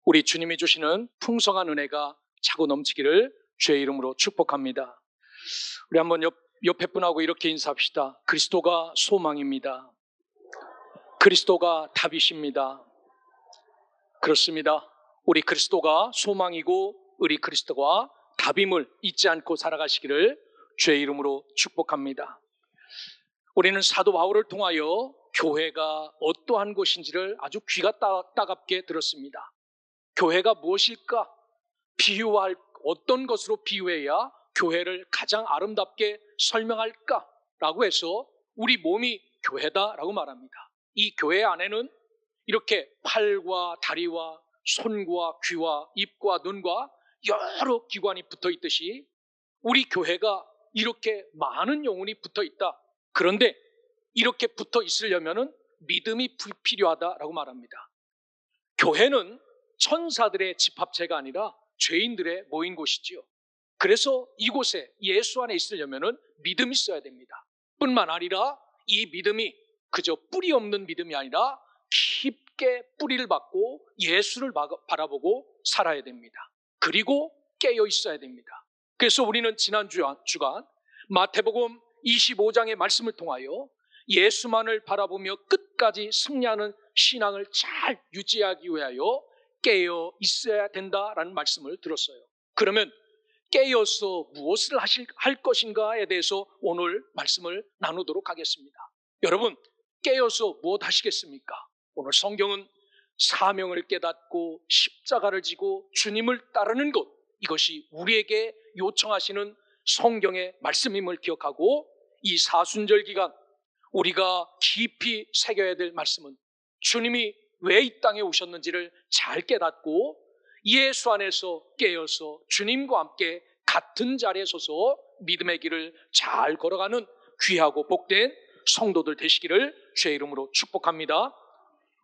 우리 주님이 주시는 풍성한 은혜가 차고 넘치기를 주의 이름으로 축복합니다. 우리 한번 옆에 분하고 이렇게 인사합시다. 그리스도가 소망입니다. 그리스도가 답이십니다. 그렇습니다. 우리 그리스도가 소망이고 우리 그리스도가 답임을 잊지 않고 살아가시기를 주의 이름으로 축복합니다. 우리는 사도 바울을 통하여 교회가 어떠한 곳인지를 아주 귀가 따갑게 들었습니다. 교회가 무엇일까? 비유할 어떤 것으로 비유해야 교회를 가장 아름답게 설명할까? 라고 해서 우리 몸이 교회다라고 말합니다. 이 교회 안에는 이렇게 팔과 다리와 손과 귀와 입과 눈과 여러 기관이 붙어 있듯이 우리 교회가 이렇게 많은 영혼이 붙어 있다. 그런데 이렇게 붙어 있으려면 믿음이 필요하다라고 말합니다. 교회는 천사들의 집합체가 아니라 죄인들의 모인 곳이지요. 그래서 이곳에 예수 안에 있으려면 믿음이 있어야 됩니다. 뿐만 아니라 이 믿음이 그저 뿌리 없는 믿음이 아니라 깊게 뿌리를 받고 예수를 바라보고 살아야 됩니다. 그리고 깨어 있어야 됩니다. 그래서 우리는 지난 주간 마태복음 25장의 말씀을 통하여 예수만을 바라보며 끝까지 승리하는 신앙을 잘 유지하기 위하여 깨어 있어야 된다라는 말씀을 들었어요. 그러면 깨어서 무엇을 할 것인가에 대해서 오늘 말씀을 나누도록 하겠습니다. 여러분, 깨어서 무엇 하시겠습니까? 오늘 성경은 사명을 깨닫고 십자가를 지고 주님을 따르는 것, 이것이 우리에게 요청하시는 성경의 말씀임을 기억하고 이 사순절 기간 우리가 깊이 새겨야 될 말씀은 주님이 왜 이 땅에 오셨는지를 잘 깨닫고 예수 안에서 깨어서 주님과 함께 같은 자리에 서서 믿음의 길을 잘 걸어가는 귀하고 복된 성도들 되시기를 주의 이름으로 축복합니다.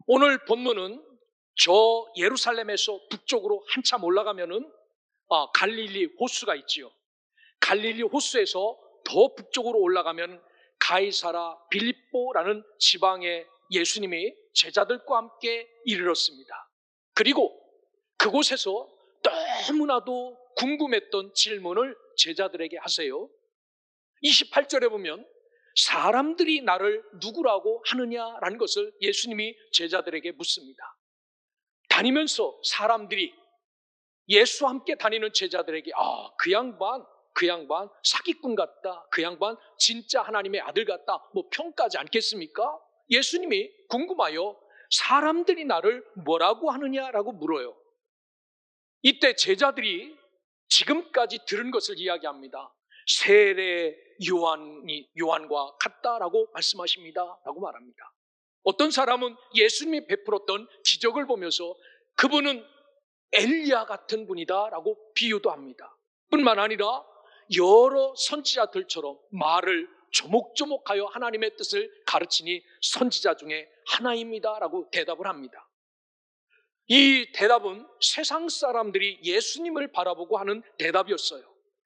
오늘 본문은 저 예루살렘에서 북쪽으로 한참 올라가면은 갈릴리 호수가 있지요. 갈릴리 호수에서 더 북쪽으로 올라가면 가이사라 빌립보라는 지방에 예수님이 제자들과 함께 이르렀습니다. 그리고 그곳에서 너무나도 궁금했던 질문을 제자들에게 하세요. 28절에 보면 사람들이 나를 누구라고 하느냐라는 것을 예수님이 제자들에게 묻습니다. 다니면서 사람들이 예수와 함께 다니는 제자들에게 그 양반 사기꾼 같다. 그 양반 진짜 하나님의 아들 같다. 뭐 평가하지 않겠습니까? 예수님이 궁금하여 사람들이 나를 뭐라고 하느냐라고 물어요. 이때 제자들이 지금까지 들은 것을 이야기합니다. 세례 요한과 같다라고 말씀하십니다. 라고 말합니다. 어떤 사람은 예수님이 베풀었던 기적을 보면서 그분은 엘리야 같은 분이다 라고 비유도 합니다. 뿐만 아니라 여러 선지자들처럼 말을 조목조목하여 하나님의 뜻을 가르치니 선지자 중에 하나입니다 라고 대답을 합니다. 이 대답은 세상 사람들이 예수님을 바라보고 하는 대답이었어요.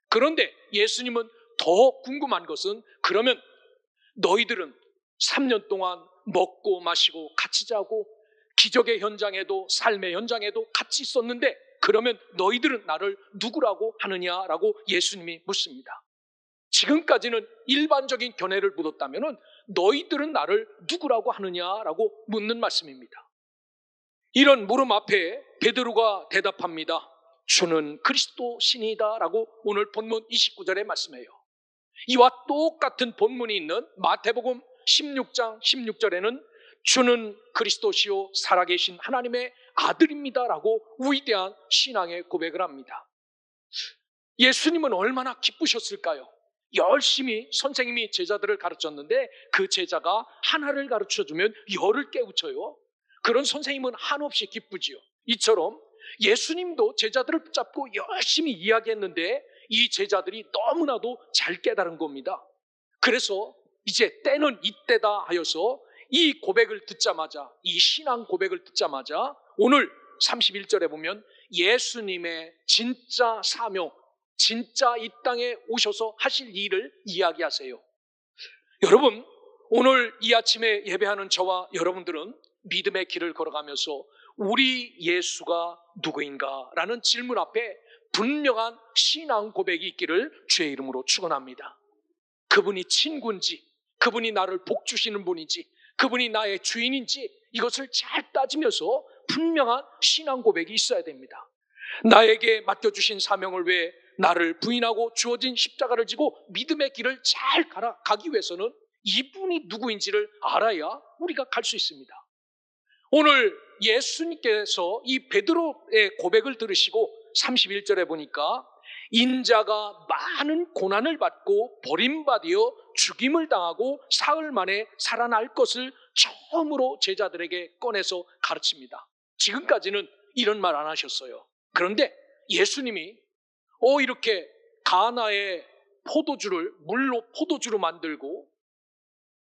그런데 예수님은 더 궁금한 것은 그러면 너희들은 3년 동안 먹고 마시고 같이 자고 기적의 현장에도 삶의 현장에도 같이 있었는데 그러면 너희들은 나를 누구라고 하느냐라고 예수님이 묻습니다. 지금까지는 일반적인 견해를 묻었다면 너희들은 나를 누구라고 하느냐라고 묻는 말씀입니다. 이런 물음 앞에 베드로가 대답합니다. 주는 그리스도 신이다 라고 오늘 본문 29절에 말씀해요. 이와 똑같은 본문이 있는 마태복음 16장 16절에는 주는 그리스도시요 살아계신 하나님의 아들입니다 라고 위대한 신앙의 고백을 합니다. 예수님은 얼마나 기쁘셨을까요? 열심히 선생님이 제자들을 가르쳤는데 그 제자가 하나를 가르쳐주면 열을 깨우쳐요. 그런 선생님은 한없이 기쁘지요. 이처럼 예수님도 제자들을 붙잡고 열심히 이야기했는데 이 제자들이 너무나도 잘 깨달은 겁니다. 그래서 이제 때는 이때다 하여서 이 고백을 듣자마자, 이 신앙 고백을 듣자마자 오늘 31절에 보면 예수님의 진짜 사명, 진짜 이 땅에 오셔서 하실 일을 이야기하세요. 여러분, 오늘 이 아침에 예배하는 저와 여러분들은 믿음의 길을 걸어가면서 우리 예수가 누구인가? 라는 질문 앞에 분명한 신앙 고백이 있기를 주의 이름으로 축원합니다. 그분이 친구인지, 그분이 나를 복주시는 분인지, 그분이 나의 주인인지 이것을 잘 따지면서 분명한 신앙 고백이 있어야 됩니다. 나에게 맡겨주신 사명을 위해 나를 부인하고 주어진 십자가를 지고 믿음의 길을 잘 가기 위해서는 이분이 누구인지를 알아야 우리가 갈 수 있습니다. 오늘 예수님께서 이 베드로의 고백을 들으시고 31절에 보니까 인자가 많은 고난을 받고 버림받여 죽임을 당하고 사흘 만에 살아날 것을 처음으로 제자들에게 꺼내서 가르칩니다. 지금까지는 이런 말 안 하셨어요. 그런데 예수님이 이렇게 가나의 포도주를 물로 포도주로 만들고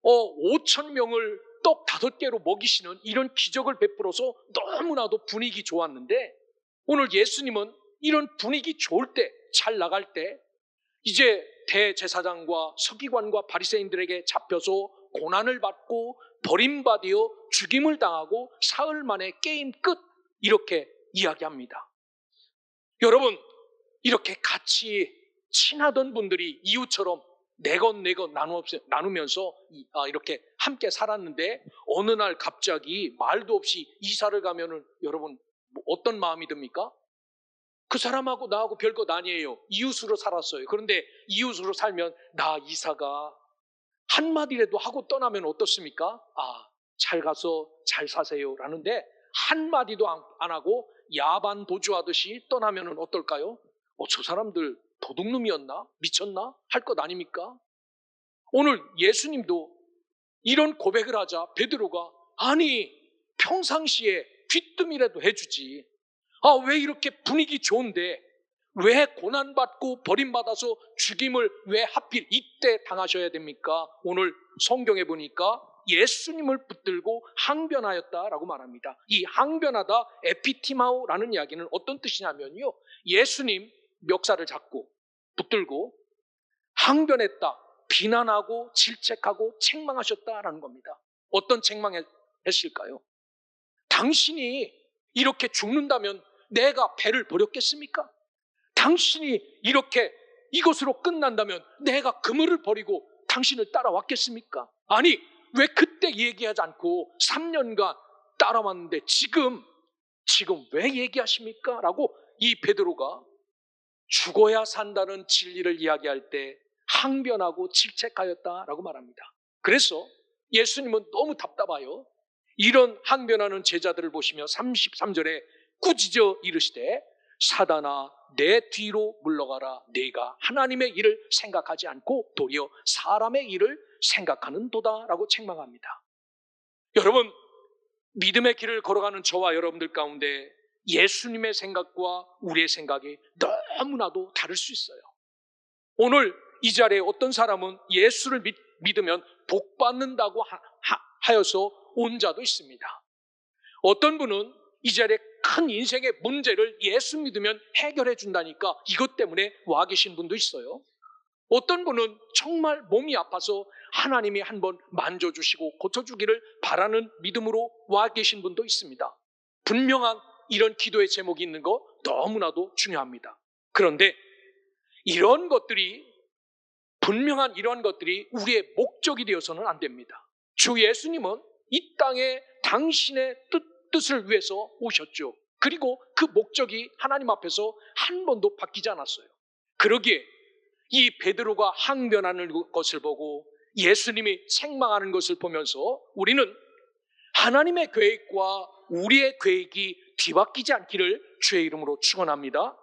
5천 명을 떡 5개로 먹이시는 이런 기적을 베풀어서 너무나도 분위기 좋았는데, 오늘 예수님은 이런 분위기 좋을 때, 잘 나갈 때 이제 대제사장과 서기관과 바리새인들에게 잡혀서 고난을 받고 버림받여 죽임을 당하고 사흘 만에 게임 끝, 이렇게 이야기합니다. 여러분, 이렇게 같이 친하던 분들이 이웃처럼 내건 나누면서 이렇게 함께 살았는데 어느 날 갑자기 말도 없이 이사를 가면은 여러분 어떤 마음이 듭니까? 그 사람하고 나하고 별것 아니에요. 이웃으로 살았어요. 그런데 이웃으로 살면 나 이사가 한마디라도 하고 떠나면 어떻습니까? 잘 가서 잘 사세요 라는데 한마디도 안 하고 야반 도주하듯이 떠나면 어떨까요? 저 사람들 도둑놈이었나? 미쳤나? 할 것 아닙니까? 오늘 예수님도 이런 고백을 하자 베드로가 아니 평상시에 귀뜸이라도 해주지, 왜 이렇게 분위기 좋은데 왜 고난받고 버림받아서 죽임을 왜 하필 이때 당하셔야 됩니까? 오늘 성경에 보니까 예수님을 붙들고 항변하였다라고 말합니다. 이 항변하다 에피티마오라는 이야기는 어떤 뜻이냐면요, 예수님 멱살을 잡고 붙들고 항변했다, 비난하고 질책하고 책망하셨다라는 겁니다. 어떤 책망했을까요? 당신이 이렇게 죽는다면 내가 배를 버렸겠습니까? 당신이 이렇게 이것으로 끝난다면 내가 그물을 버리고 당신을 따라왔겠습니까? 아니, 왜 그때 얘기하지 않고 3년간 따라왔는데 지금 왜 얘기하십니까? 라고 이 베드로가 죽어야 산다는 진리를 이야기할 때 항변하고 질책하였다라고 말합니다. 그래서 예수님은 너무 답답하여 이런 항변하는 제자들을 보시며 33절에 꾸짖어 이르시되 사단아 내 뒤로 물러가라. 네가 하나님의 일을 생각하지 않고 도리어 사람의 일을 생각하는 도다라고 책망합니다. 여러분, 믿음의 길을 걸어가는 저와 여러분들 가운데 예수님의 생각과 우리의 생각이 너무나도 다를 수 있어요. 오늘 이 자리에 어떤 사람은 예수를 믿으면 복 받는다고 하여서 온 자도 있습니다. 어떤 분은 이 자리에 큰 인생의 문제를 예수 믿으면 해결해 준다니까 이것 때문에 와 계신 분도 있어요. 어떤 분은 정말 몸이 아파서 하나님이 한번 만져주시고 고쳐주기를 바라는 믿음으로 와 계신 분도 있습니다. 분명한 이런 기도의 제목이 있는 거 너무나도 중요합니다. 그런데 분명한 이러한 것들이 우리의 목적이 되어서는 안 됩니다. 주 예수님은 이 땅에 당신의 뜻을 위해서 오셨죠. 그리고 그 목적이 하나님 앞에서 한 번도 바뀌지 않았어요. 그러기에 이 베드로가 항변하는 것을 보고 예수님이 책망하는 것을 보면서 우리는 하나님의 계획과 우리의 계획이 뒤바뀌지 않기를 주의 이름으로 축원합니다.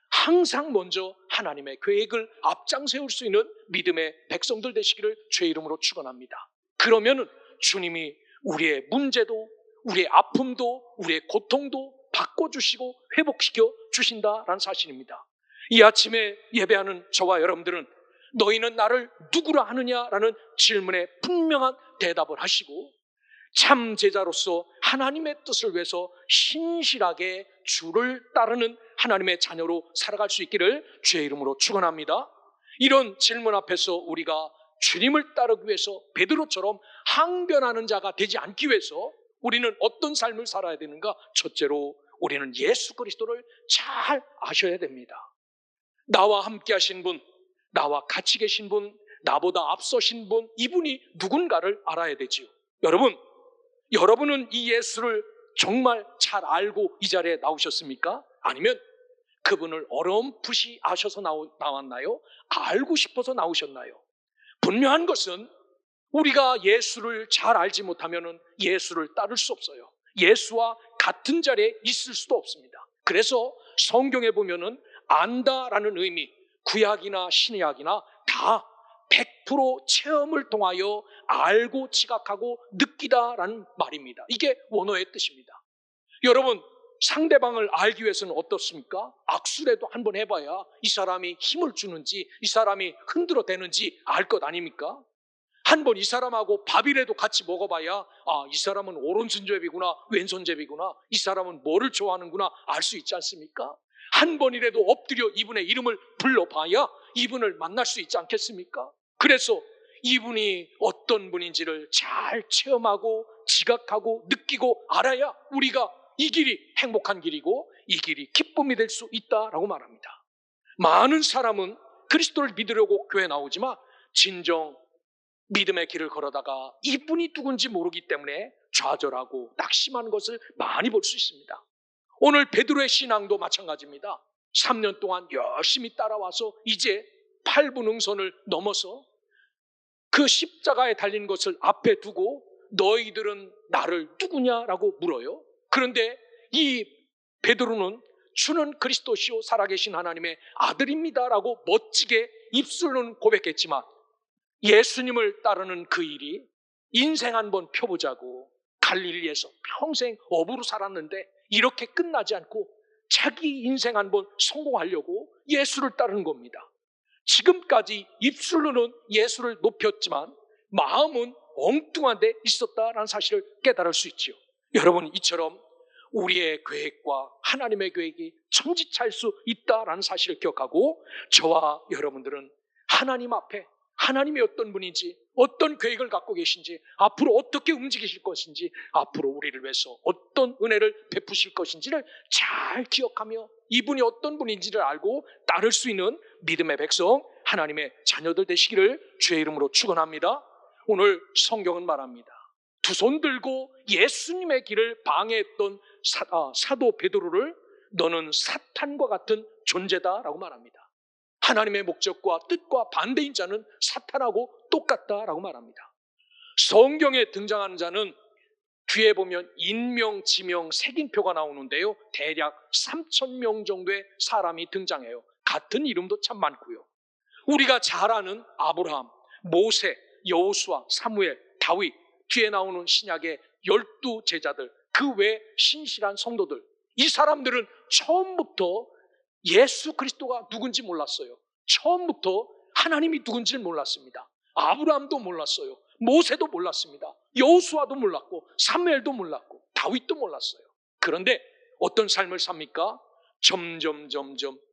항상 먼저 하나님의 계획을 앞장 세울 수 있는 믿음의 백성들 되시기를 주의 이름으로 축원합니다. 그러면 주님이 우리의 문제도 우리의 아픔도 우리의 고통도 바꿔주시고 회복시켜 주신다라는 사실입니다. 이 아침에 예배하는 저와 여러분들은 너희는 나를 누구라 하느냐라는 질문에 분명한 대답을 하시고 참 제자로서 하나님의 뜻을 위해서 신실하게 주를 따르는 하나님의 자녀로 살아갈 수 있기를 주의 이름으로 축원합니다. 이런 질문 앞에서 우리가 주님을 따르기 위해서 베드로처럼 항변하는 자가 되지 않기 위해서 우리는 어떤 삶을 살아야 되는가? 첫째로 우리는 예수 그리스도를 잘 아셔야 됩니다. 나와 함께 하신 분, 나와 같이 계신 분, 나보다 앞서신 분, 이분이 누군가를 알아야 되지요. 여러분은 이 예수를 정말 잘 알고 이 자리에 나오셨습니까? 아니면 그분을 어렴풋이 아셔서 나왔나요? 알고 싶어서 나오셨나요? 분명한 것은 우리가 예수를 잘 알지 못하면 예수를 따를 수 없어요. 예수와 같은 자리에 있을 수도 없습니다. 그래서 성경에 보면은 안다라는 의미, 구약이나 신약이나 다 100% 체험을 통하여 알고 지각하고 느끼다라는 말입니다. 이게 원어의 뜻입니다. 여러분, 상대방을 알기 위해서는 어떻습니까? 악수라도 한번 해봐야 이 사람이 힘을 주는지, 이 사람이 흔들어 대는지 알 것 아닙니까? 한번 이 사람하고 밥이라도 같이 먹어봐야 이 사람은 오른손잡이구나, 왼손잡이구나, 이 사람은 뭐를 좋아하는구나 알 수 있지 않습니까? 한 번이라도 엎드려 이분의 이름을 불러봐야 이분을 만날 수 있지 않겠습니까? 그래서 이분이 어떤 분인지를 잘 체험하고 지각하고 느끼고 알아야 우리가 이 길이 행복한 길이고 이 길이 기쁨이 될 수 있다라고 말합니다. 많은 사람은 그리스도를 믿으려고 교회 나오지만 진정 믿음의 길을 걸어다가 이분이 누군지 모르기 때문에 좌절하고 낙심하는 것을 많이 볼 수 있습니다. 오늘 베드로의 신앙도 마찬가지입니다. 3년 동안 열심히 따라와서 이제 8분 응선을 넘어서 그 십자가에 달린 것을 앞에 두고 너희들은 나를 누구냐라고 물어요. 그런데 이 베드로는 주는 그리스도시요 살아계신 하나님의 아들입니다라고 멋지게 입술로는 고백했지만 예수님을 따르는 그 일이 인생 한번 펴보자고 갈릴리에서 평생 어부로 살았는데 이렇게 끝나지 않고 자기 인생 한번 성공하려고 예수를 따르는 겁니다. 지금까지 입술로는 예수를 높였지만 마음은 엉뚱한 데 있었다라는 사실을 깨달을 수 있죠. 여러분, 이처럼 우리의 계획과 하나님의 계획이 천지차일 수 있다라는 사실을 기억하고 저와 여러분들은 하나님 앞에 하나님이 어떤 분인지, 어떤 계획을 갖고 계신지, 앞으로 어떻게 움직이실 것인지, 앞으로 우리를 위해서 어떤 은혜를 베푸실 것인지를 잘 기억하며 이분이 어떤 분인지를 알고 따를 수 있는 믿음의 백성, 하나님의 자녀들 되시기를 주의 이름으로 축원합니다. 오늘 성경은 말합니다. 두 손 들고 예수님의 길을 방해했던 사도 베드로를 너는 사탄과 같은 존재다라고 말합니다. 하나님의 목적과 뜻과 반대인 자는 사탄하고 똑같다라고 말합니다. 성경에 등장하는 자는 뒤에 보면 인명, 지명, 색인표가 나오는데요. 대략 3,000명 정도의 사람이 등장해요. 같은 이름도 참 많고요. 우리가 잘 아는 아브라함, 모세, 여호수아, 사무엘, 다윗, 뒤에 나오는 신약의 12 제자들, 그 외 신실한 성도들, 이 사람들은 처음부터 예수 그리스도가 누군지 몰랐어요. 처음부터 하나님이 누군지를 몰랐습니다. 아브라함도 몰랐어요. 모세도 몰랐습니다. 여호수아도 몰랐고 사무엘도 몰랐고 다윗도 몰랐어요. 그런데 어떤 삶을 삽니까? 점점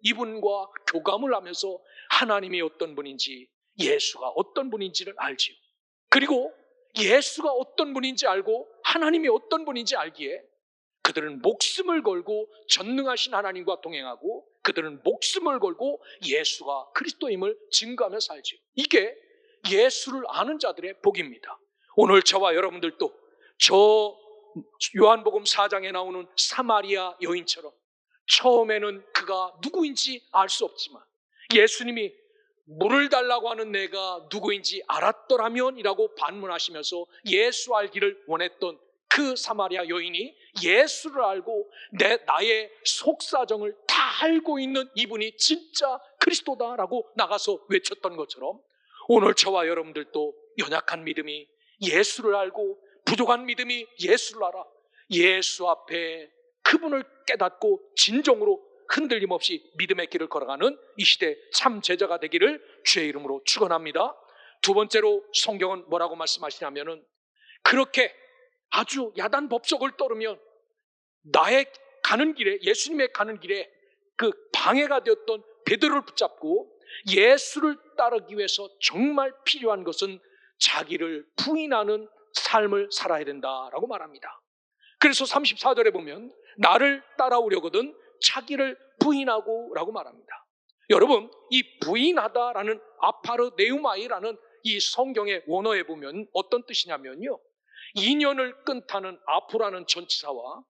이분과 교감을 하면서 하나님이 어떤 분인지, 예수가 어떤 분인지를 알지요. 그리고 예수가 어떤 분인지 알고 하나님이 어떤 분인지 알기에 그들은 목숨을 걸고 전능하신 하나님과 동행하고 그들은 목숨을 걸고 예수가 그리스도임을 증거하며 살지요. 이게 예수를 아는 자들의 복입니다. 오늘 저와 여러분들도 저 요한복음 4장에 나오는 사마리아 여인처럼 처음에는 그가 누구인지 알 수 없지만 예수님이 물을 달라고 하는 내가 누구인지 알았더라면 이라고 반문하시면서 예수 알기를 원했던 그 사마리아 여인이 예수를 알고 나의 속사정을 다 알고 있는 이분이 진짜 그리스도다라고 나가서 외쳤던 것처럼 오늘 저와 여러분들도 연약한 믿음이 예수를 알고 부족한 믿음이 예수를 알아 예수 앞에 그분을 깨닫고 진정으로 흔들림 없이 믿음의 길을 걸어가는 이 시대 참 제자가 되기를 주의 이름으로 축원합니다. 두 번째로 성경은 뭐라고 말씀하시냐면은 그렇게 아주 야단 법석을 떨으면 나의 가는 길에 예수님의 가는 길에 그 방해가 되었던 베드로를 붙잡고 예수를 따르기 위해서 정말 필요한 것은 자기를 부인하는 삶을 살아야 된다라고 말합니다. 그래서 34절에 보면 나를 따라오려거든 자기를 부인하고 라고 말합니다. 여러분, 이 부인하다라는 아파르네우마이라는 이 성경의 원어에 보면 어떤 뜻이냐면요, 인연을 끊다는 아프라는 전치사와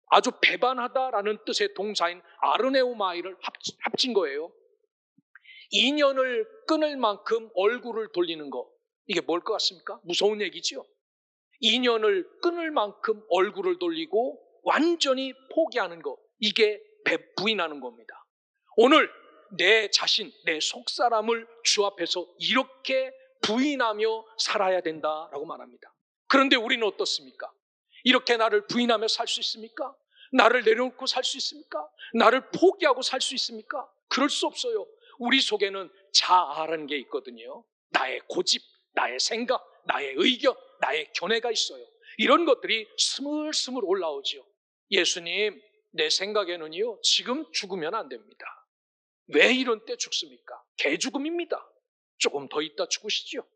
아주 배반하다라는 뜻의 동사인 아르네우마이를 합친 거예요. 인연을 끊을 만큼 얼굴을 돌리는 거, 이게 뭘 것 같습니까? 무서운 얘기죠. 인연을 끊을 만큼 얼굴을 돌리고 완전히 포기하는 거, 이게 부인하는 겁니다. 오늘 내 자신, 내 속사람을 주 앞에서 이렇게 부인하며 살아야 된다라고 말합니다. 그런데 우리는 어떻습니까? 이렇게 나를 부인하며 살 수 있습니까? 나를 내려놓고 살 수 있습니까? 나를 포기하고 살 수 있습니까? 그럴 수 없어요. 우리 속에는 자아라는 게 있거든요. 나의 고집, 나의 생각, 나의 의견, 나의 견해가 있어요. 이런 것들이 스물스물 올라오죠. 예수님, 내 생각에는요, 지금 죽으면 안 됩니다. 왜 이런 때 죽습니까? 개죽음입니다. 조금 더 있다 죽으시죠.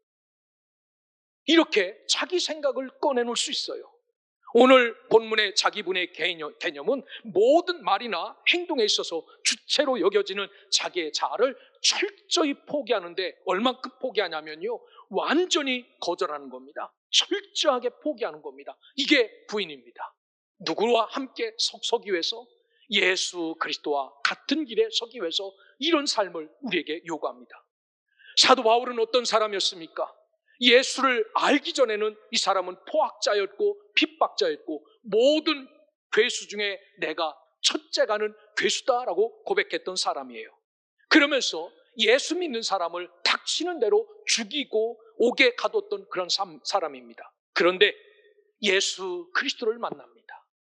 이렇게 자기 생각을 꺼내놓을 수 있어요. 오늘 본문의 자기분의 개념은 모든 말이나 행동에 있어서 주체로 여겨지는 자기의 자아를 철저히 포기하는데, 얼만큼 포기하냐면요, 완전히 거절하는 겁니다. 철저하게 포기하는 겁니다. 이게 부인입니다. 누구와 함께 서기 위해서? 예수 그리스도와 같은 길에 서기 위해서 이런 삶을 우리에게 요구합니다. 사도 바울은 어떤 사람이었습니까? 예수를 알기 전에는 이 사람은 포학자였고 핍박자였고 모든 괴수 중에 내가 첫째가는 괴수다라고 고백했던 사람이에요. 그러면서 예수 믿는 사람을 닥치는 대로 죽이고 옥에 가뒀던 그런 사람입니다. 그런데 예수 그리스도를 만납니다.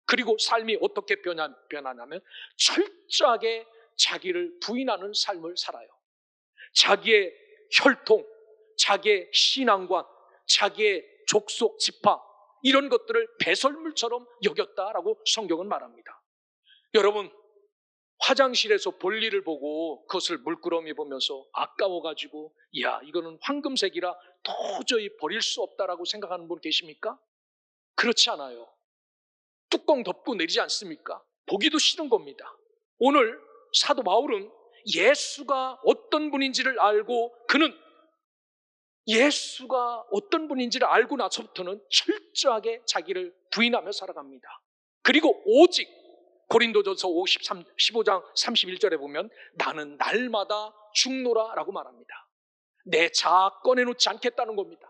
그리고 삶이 어떻게 변하냐면 철저하게 자기를 부인하는 삶을 살아요. 자기의 혈통, 자기의 신앙관, 자기의 족속 지파, 이런 것들을 배설물처럼 여겼다라고 성경은 말합니다. 여러분, 화장실에서 볼일을 보고 그것을 물끄러미 보면서 아까워가지고 야, 이거는 황금색이라 도저히 버릴 수 없다라고 생각하는 분 계십니까? 그렇지 않아요. 뚜껑 덮고 내리지 않습니까? 보기도 싫은 겁니다. 오늘 사도 바울은 예수가 어떤 분인지를 알고, 그는 예수가 어떤 분인지를 알고 나서부터는 철저하게 자기를 부인하며 살아갑니다. 그리고 오직 고린도전서 15장 31절에 보면 나는 날마다 죽노라 라고 말합니다. 내 자아 꺼내놓지 않겠다는 겁니다.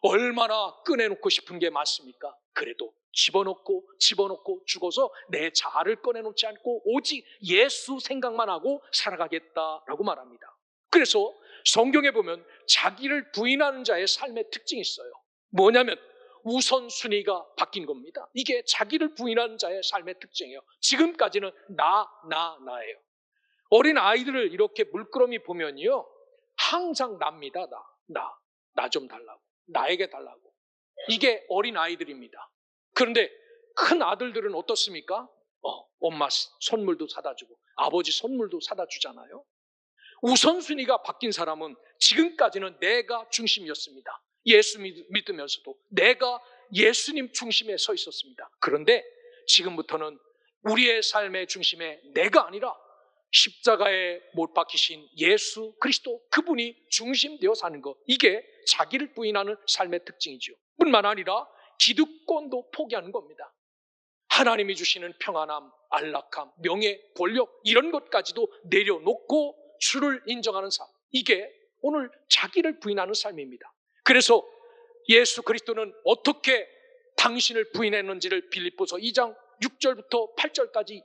얼마나 꺼내놓고 싶은 게 많습니까? 그래도 집어넣고 죽어서 내 자아를 꺼내놓지 않고 오직 예수 생각만 하고 살아가겠다라고 말합니다. 그래서 성경에 보면 자기를 부인하는 자의 삶의 특징이 있어요. 뭐냐면 우선순위가 바뀐 겁니다. 이게 자기를 부인하는 자의 삶의 특징이에요. 지금까지는 나예요. 어린 아이들을 이렇게 물끄러미 보면요, 항상 납니다. 나 좀 달라고, 나에게 달라고. 이게 어린 아이들입니다. 그런데 큰 아들들은 어떻습니까? 엄마 선물도 사다 주고 아버지 선물도 사다 주잖아요. 우선순위가 바뀐 사람은 지금까지는 내가 중심이었습니다. 예수 믿으면서도 내가 예수님 중심에 서 있었습니다. 그런데 지금부터는 우리의 삶의 중심에 내가 아니라 십자가에 못 박히신 예수 그리스도, 그분이 중심되어 사는 것, 이게 자기를 부인하는 삶의 특징이죠. 뿐만 아니라 기득권도 포기하는 겁니다. 하나님이 주시는 평안함, 안락함, 명예, 권력, 이런 것까지도 내려놓고 주를 인정하는 삶, 이게 오늘 자기를 부인하는 삶입니다. 그래서 예수 그리스도는 어떻게 당신을 부인했는지를 빌립보서 2장 6절부터 8절까지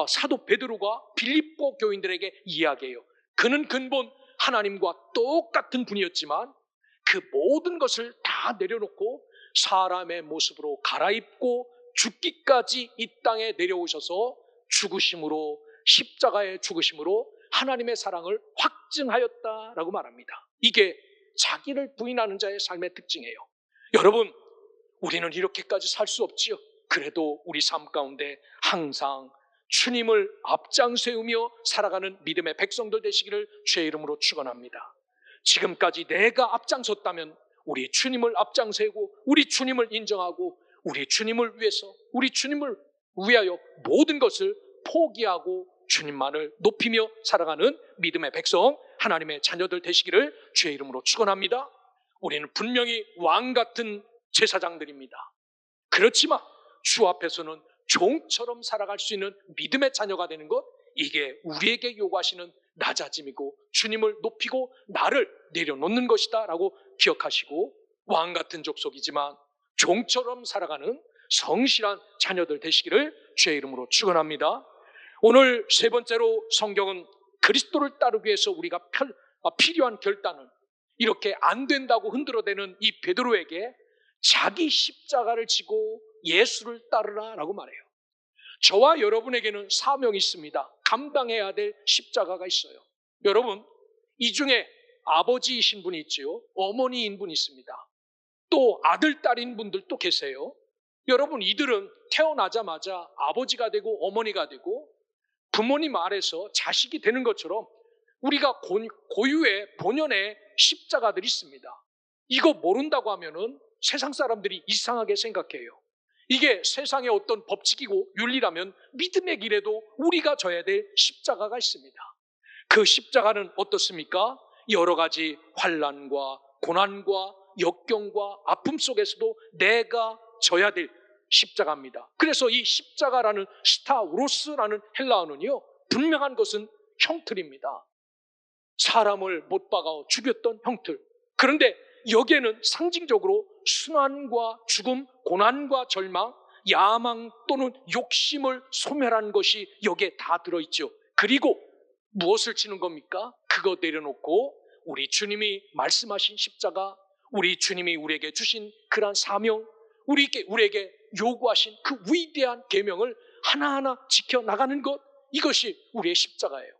사도 베드로가 빌립보 교인들에게 이야기해요. 그는 근본 하나님과 똑같은 분이었지만 그 모든 것을 다 내려놓고 사람의 모습으로 갈아입고 죽기까지 이 땅에 내려오셔서 죽으심으로, 십자가의 죽으심으로 하나님의 사랑을 확증하였다라고 말합니다. 이게 자기를 부인하는 자의 삶의 특징이에요. 여러분, 우리는 이렇게까지 살 수 없지요. 그래도 우리 삶 가운데 항상 주님을 앞장 세우며 살아가는 믿음의 백성들 되시기를 주의 이름으로 축원합니다. 지금까지 내가 앞장섰다면 우리 주님을 앞장 세우고 우리 주님을 인정하고 우리 주님을 위해서, 우리 주님을 위하여 모든 것을 포기하고 주님만을 높이며 살아가는 믿음의 백성, 하나님의 자녀들 되시기를 주의 이름으로 축원합니다. 우리는 분명히 왕 같은 제사장들입니다. 그렇지만 주 앞에서는 종처럼 살아갈 수 있는 믿음의 자녀가 되는 것, 이게 우리에게 요구하시는 낮아짐이고 주님을 높이고 나를 내려놓는 것이다 라고 기억하시고, 왕 같은 족속이지만 종처럼 살아가는 성실한 자녀들 되시기를 주의 이름으로 축원합니다. 오늘 세 번째로 성경은 그리스도를 따르기 위해서 우리가 필요한 결단을, 이렇게 안 된다고 흔들어대는 이 베드로에게 자기 십자가를 지고 예수를 따르라 라고 말해요. 저와 여러분에게는 사명이 있습니다. 감당해야 될 십자가가 있어요. 여러분, 이 중에 아버지이신 분이 있지요, 어머니인 분이 있습니다. 또 아들, 딸인 분들도 계세요. 여러분, 이들은 태어나자마자 아버지가 되고 어머니가 되고 부모님 아래서 자식이 되는 것처럼 우리가 고유의 본연의 십자가들이 있습니다. 이거 모른다고 하면은 세상 사람들이 이상하게 생각해요. 이게 세상의 어떤 법칙이고 윤리라면 믿음의 길에도 우리가 져야 될 십자가가 있습니다. 그 십자가는 어떻습니까? 여러 가지 환난과 고난과 역경과 아픔 속에서도 내가 져야 될 십자가입니다. 그래서 이 십자가라는 스타우로스라는 헬라어는요, 분명한 것은 형틀입니다. 사람을 못 박아 죽였던 형틀. 그런데 여기에는 상징적으로 순환과 죽음, 고난과 절망, 야망 또는 욕심을 소멸한 것이 여기에 다 들어있죠. 그리고 무엇을 치는 겁니까? 그거 내려놓고 우리 주님이 말씀하신 십자가, 우리 주님이 우리에게 주신 그러한 사명, 우리에게 요구하신 그 위대한 계명을 하나하나 지켜나가는 것, 이것이 우리의 십자가예요.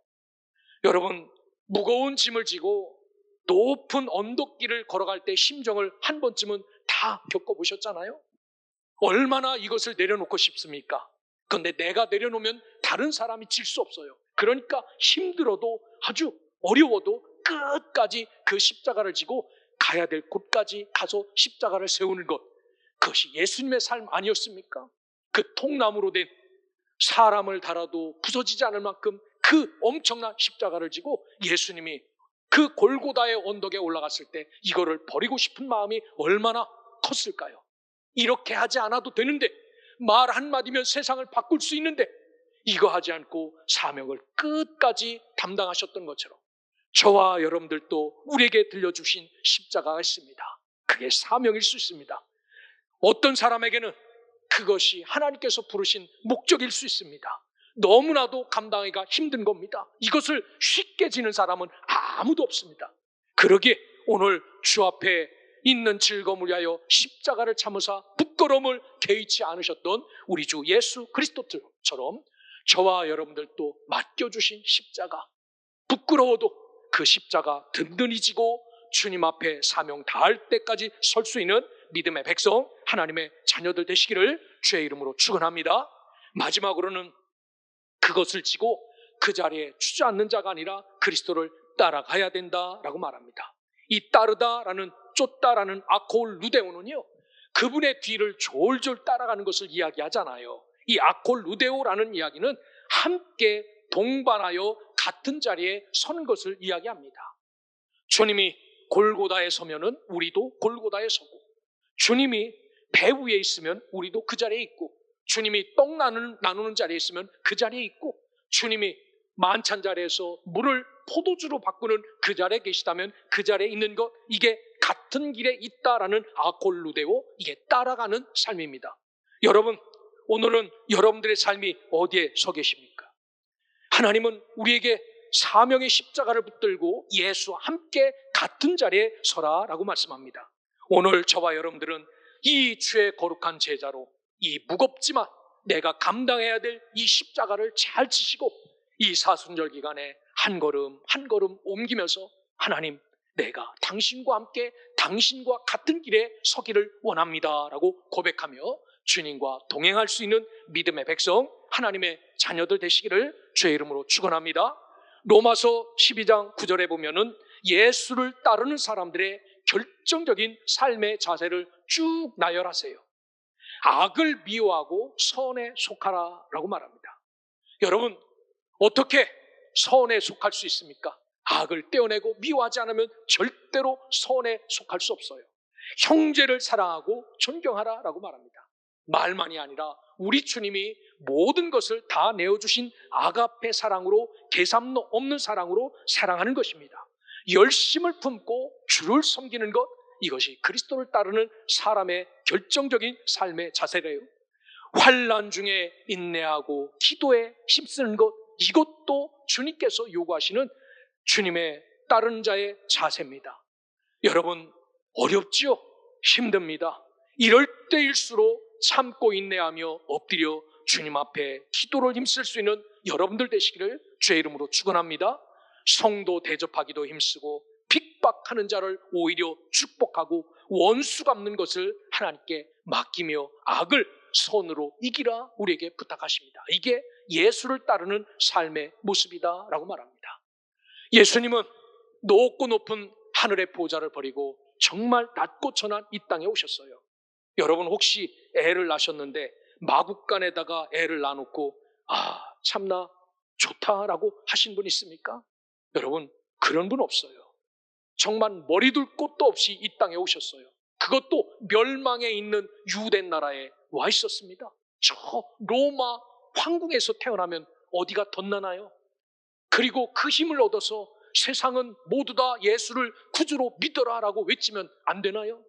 여러분, 무거운 짐을 지고 높은 언덕길을 걸어갈 때 심정을 한 번쯤은 다 겪어보셨잖아요. 얼마나 이것을 내려놓고 싶습니까? 그런데 내가 내려놓으면 다른 사람이 질 수 없어요. 그러니까 힘들어도, 아주 어려워도 끝까지 그 십자가를 지고 가야 될 곳까지 가서 십자가를 세우는 것, 그것이 예수님의 삶 아니었습니까? 그 통나무로 된, 사람을 달아도 부서지지 않을 만큼 그 엄청난 십자가를 지고 예수님이 그 골고다의 언덕에 올라갔을 때 이거를 버리고 싶은 마음이 얼마나 컸을까요? 이렇게 하지 않아도 되는데, 말 한마디면 세상을 바꿀 수 있는데 이거 하지 않고 사명을 끝까지 담당하셨던 것처럼 저와 여러분들도 우리에게 들려주신 십자가가 있습니다. 그게 사명일 수 있습니다. 어떤 사람에게는 그것이 하나님께서 부르신 목적일 수 있습니다. 너무나도 감당하기가 힘든 겁니다. 이것을 쉽게 지는 사람은 아무도 없습니다. 그러기에 오늘 주 앞에 있는 즐거움을 위하여 십자가를 참으사 부끄러움을 개의치 않으셨던 우리 주 예수 그리스도처럼 저와 여러분들도 맡겨주신 십자가, 부끄러워도 그 십자가 든든히 지고 주님 앞에 사명 다할 때까지 설 수 있는 믿음의 백성, 하나님의 자녀들 되시기를 주의 이름으로 축원합니다. 마지막으로는 그것을 지고 그 자리에 주저앉는 자가 아니라 그리스도를 따라가야 된다라고 말합니다. 이 따르다라는, 쫓다라는 아콜 루데오는요, 그분의 뒤를 졸졸 따라가는 것을 이야기하잖아요. 이 아콜 루데오라는 이야기는 함께 동반하여 같은 자리에 서는 것을 이야기합니다. 주님이 골고다에 서면은 우리도 골고다에 서고, 주님이 배 위에 있으면 우리도 그 자리에 있고, 주님이 떡 나누는 자리에 있으면 그 자리에 있고, 주님이 만찬 자리에서 물을 포도주로 바꾸는 그 자리에 계시다면 그 자리에 있는 것, 이게 같은 길에 있다라는 아콜루데오, 이게 따라가는 삶입니다. 여러분, 오늘은 여러분들의 삶이 어디에 서 계십니까? 하나님은 우리에게 사명의 십자가를 붙들고 예수와 함께 같은 자리에 서라라고 말씀합니다. 오늘 저와 여러분들은 이 주의 거룩한 제자로 이 무겁지만 내가 감당해야 될 이 십자가를 잘 지시고 이 사순절 기간에 한 걸음 한 걸음 옮기면서, 하나님, 내가 당신과 함께 당신과 같은 길에 서기를 원합니다 라고 고백하며 주님과 동행할 수 있는 믿음의 백성, 하나님의 자녀들 되시기를 주의 이름으로 축원합니다. 로마서 12장 9절에 보면은 예수를 따르는 사람들의 결정적인 삶의 자세를 쭉 나열하세요. 악을 미워하고 선에 속하라라고 말합니다. 여러분, 어떻게 선에 속할 수 있습니까? 악을 떼어내고 미워하지 않으면 절대로 선에 속할 수 없어요. 형제를 사랑하고 존경하라라고 말합니다. 말만이 아니라 우리 주님이 모든 것을 다 내어주신 아가페 사랑으로, 계산 없는 사랑으로 사랑하는 것입니다. 열심을 품고 주를 섬기는 것, 이것이 그리스도를 따르는 사람의 결정적인 삶의 자세래요. 환난 중에 인내하고 기도에 힘쓰는 것, 이것도 주님께서 요구하시는 주님의 따르는 자의 자세입니다. 여러분, 어렵지요? 힘듭니다. 이럴 때일수록 참고 인내하며 엎드려 주님 앞에 기도를 힘쓸 수 있는 여러분들 되시기를 주의 이름으로 축원합니다. 성도 대접하기도 힘쓰고 핍박하는 자를 오히려 축복하고 원수 갚는 것을 하나님께 맡기며 악을 선으로 이기라 우리에게 부탁하십니다. 이게 예수를 따르는 삶의 모습이다라고 말합니다. 예수님은 높고 높은 하늘의 보좌를 버리고 정말 낮고 천한 이 땅에 오셨어요. 여러분, 혹시 애를 낳으셨는데 마국간에다가 애를 낳아놓고 참나 좋다라고 하신 분 있습니까? 여러분, 그런 분 없어요. 정말 머리둘 곳도 없이 이 땅에 오셨어요. 그것도 멸망에 있는 유대 나라에 와 있었습니다. 저 로마 황궁에서 태어나면 어디가 덧나나요? 그리고 그 힘을 얻어서 세상은 모두 다 예수를 구주로 믿어라라고 외치면 안 되나요?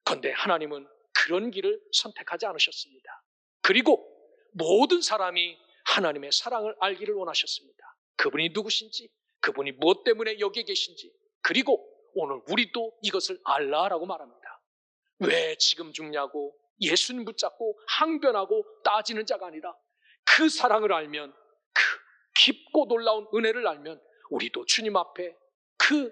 그런데 하나님은 그런 길을 선택하지 않으셨습니다. 그리고 모든 사람이 하나님의 사랑을 알기를 원하셨습니다. 그분이 누구신지, 그분이 무엇 때문에 여기에 계신지, 그리고 오늘 우리도 이것을 알라라고 말합니다. 왜 지금 죽냐고 예수님 붙잡고 항변하고 따지는 자가 아니라 그 사랑을 알면, 그 깊고 놀라운 은혜를 알면 우리도 주님 앞에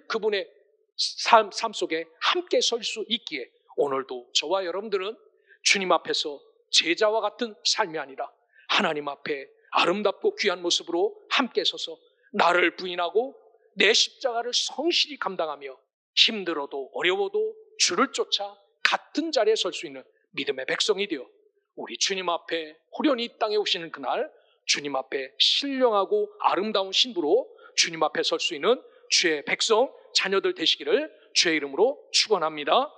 그분의 삶 속에 함께 설 수 있기에 오늘도 저와 여러분들은 주님 앞에서 제자와 같은 삶이 아니라 하나님 앞에 아름답고 귀한 모습으로 함께 서서 나를 부인하고 내 십자가를 성실히 감당하며 힘들어도 어려워도 주를 쫓아 같은 자리에 설 수 있는 믿음의 백성이 되어 우리 주님 앞에 호련히 이 땅에 오시는 그날 주님 앞에 신령하고 아름다운 신부로 주님 앞에 설 수 있는 주의 백성, 자녀들 되시기를 주의 이름으로 축원합니다.